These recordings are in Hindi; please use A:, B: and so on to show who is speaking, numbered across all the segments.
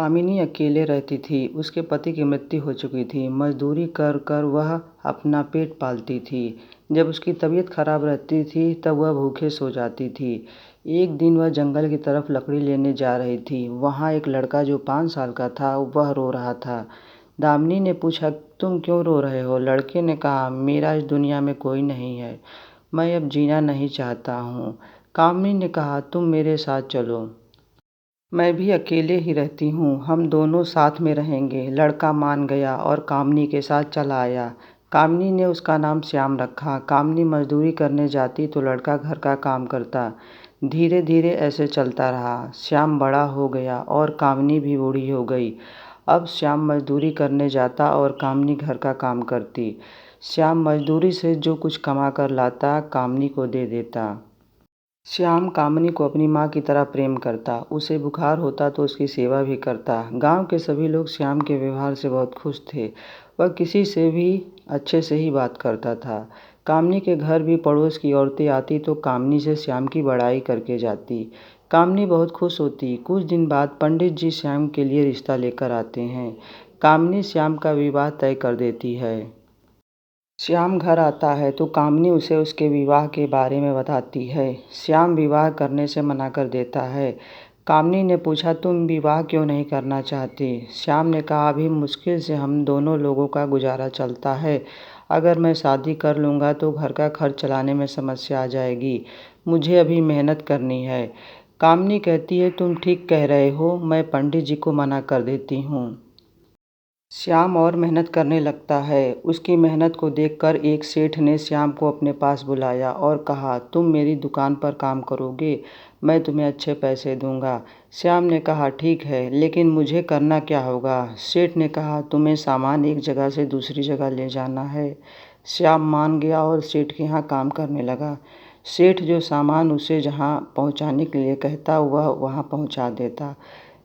A: कामिनी अकेले रहती थी। उसके पति की मृत्यु हो चुकी थी। मजदूरी कर कर वह अपना पेट पालती थी। जब उसकी तबीयत खराब रहती थी तब वह भूखे सो जाती थी। एक दिन वह जंगल की तरफ लकड़ी लेने जा रही थी। वहाँ एक लड़का जो 5 साल का था वह रो रहा था। दामिनी ने पूछा, तुम क्यों रो रहे हो? लड़के ने कहा, मेरा इस दुनिया में कोई नहीं है, मैं अब जीना नहीं चाहता हूँ। कामिनी ने कहा, तुम मेरे साथ चलो, मैं भी अकेले ही रहती हूँ, हम दोनों साथ में रहेंगे। लड़का मान गया और कामिनी के साथ चला आया। कामिनी ने उसका नाम श्याम रखा। कामिनी मजदूरी करने जाती तो लड़का घर का काम करता। धीरे धीरे ऐसे चलता रहा। श्याम बड़ा हो गया और कामिनी भी बूढ़ी हो गई। अब श्याम मजदूरी करने जाता और कामिनी घर का काम करती। श्याम मजदूरी से जो कुछ कमा कर लाता कामिनी को दे देता। श्याम कामिनी को अपनी माँ की तरह प्रेम करता। उसे बुखार होता तो उसकी सेवा भी करता। गांव के सभी लोग श्याम के व्यवहार से बहुत खुश थे। वह किसी से भी अच्छे से ही बात करता था। कामिनी के घर भी पड़ोस की औरतें आती तो कामिनी से श्याम की बड़ाई करके जाती। कामिनी बहुत खुश होती। कुछ दिन बाद पंडित जी श्याम के लिए रिश्ता लेकर आते हैं। कामिनी श्याम का विवाह तय कर देती है। श्याम घर आता है तो कामिनी उसे उसके विवाह के बारे में बताती है। श्याम विवाह करने से मना कर देता है। कामिनी ने पूछा, तुम विवाह क्यों नहीं करना चाहती? श्याम ने कहा, अभी मुश्किल से हम दोनों लोगों का गुजारा चलता है। अगर मैं शादी कर लूँगा तो घर का खर्च चलाने में समस्या आ जाएगी। मुझे अभी मेहनत करनी है। कामिनी कहती है, तुम ठीक कह रहे हो, मैं पंडित जी को मना कर देती हूँ। श्याम और मेहनत करने लगता है। उसकी मेहनत को देखकर एक सेठ ने श्याम को अपने पास बुलाया और कहा, तुम मेरी दुकान पर काम करोगे, मैं तुम्हें अच्छे पैसे दूंगा। श्याम ने कहा, ठीक है, लेकिन मुझे करना क्या होगा? सेठ ने कहा, तुम्हें सामान एक जगह से दूसरी जगह ले जाना है। श्याम मान गया और सेठ के यहाँ काम करने लगा। सेठ जो सामान उसे जहाँ पहुँचाने के लिए कहता वह वहाँ पहुँचा देता।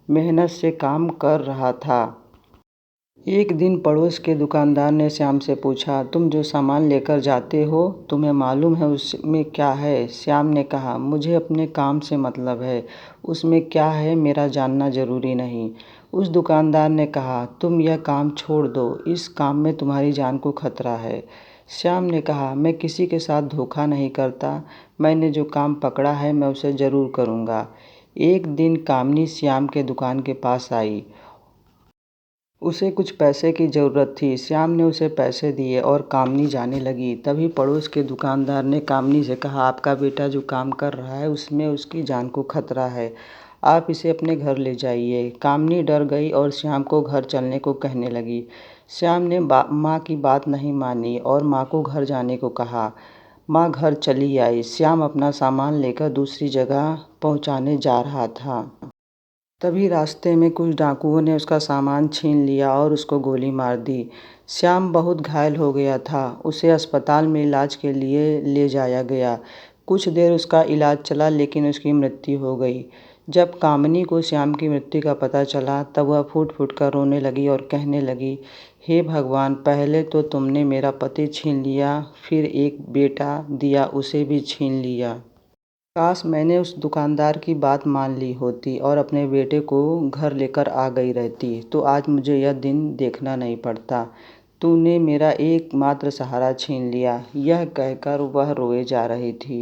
A: मेहनत से काम कर रहा था। एक दिन पड़ोस के दुकानदार ने श्याम से पूछा, तुम जो सामान लेकर जाते हो तुम्हें मालूम है उसमें क्या है? श्याम ने कहा, मुझे अपने काम से मतलब है, उसमें क्या है मेरा जानना जरूरी नहीं। उस दुकानदार ने कहा, तुम यह काम छोड़ दो, इस काम में तुम्हारी जान को खतरा है। श्याम ने कहा, मैं किसी के साथ धोखा नहीं करता, मैंने जो काम पकड़ा है मैं उसे ज़रूर करूँगा। एक दिन कामिनी श्याम के दुकान के पास आई। उसे कुछ पैसे की ज़रूरत थी। श्याम ने उसे पैसे दिए और कामिनी जाने लगी। तभी पड़ोस के दुकानदार ने कामिनी से कहा, आपका बेटा जो काम कर रहा है उसमें उसकी जान को खतरा है, आप इसे अपने घर ले जाइए। कामिनी डर गई और श्याम को घर चलने को कहने लगी। श्याम ने माँ की बात नहीं मानी और माँ को घर जाने को कहा। माँ घर चली आई। श्याम अपना सामान लेकर दूसरी जगह पहुँचाने जा रहा था। तभी रास्ते में कुछ डाकुओं ने उसका सामान छीन लिया और उसको गोली मार दी। श्याम बहुत घायल हो गया था। उसे अस्पताल में इलाज के लिए ले जाया गया। कुछ देर उसका इलाज चला लेकिन उसकी मृत्यु हो गई। जब कामिनी को श्याम की मृत्यु का पता चला तब वह फूट फूट कर रोने लगी और कहने लगी, हे भगवान, पहले तो तुमने मेरा पति छीन लिया, फिर एक बेटा दिया उसे भी छीन लिया। काश मैंने उस दुकानदार की बात मान ली होती और अपने बेटे को घर लेकर आ गई रहती तो आज मुझे यह दिन देखना नहीं पड़ता। तूने मेरा एकमात्र सहारा छीन लिया। यह कहकर वह रोए जा रही थी।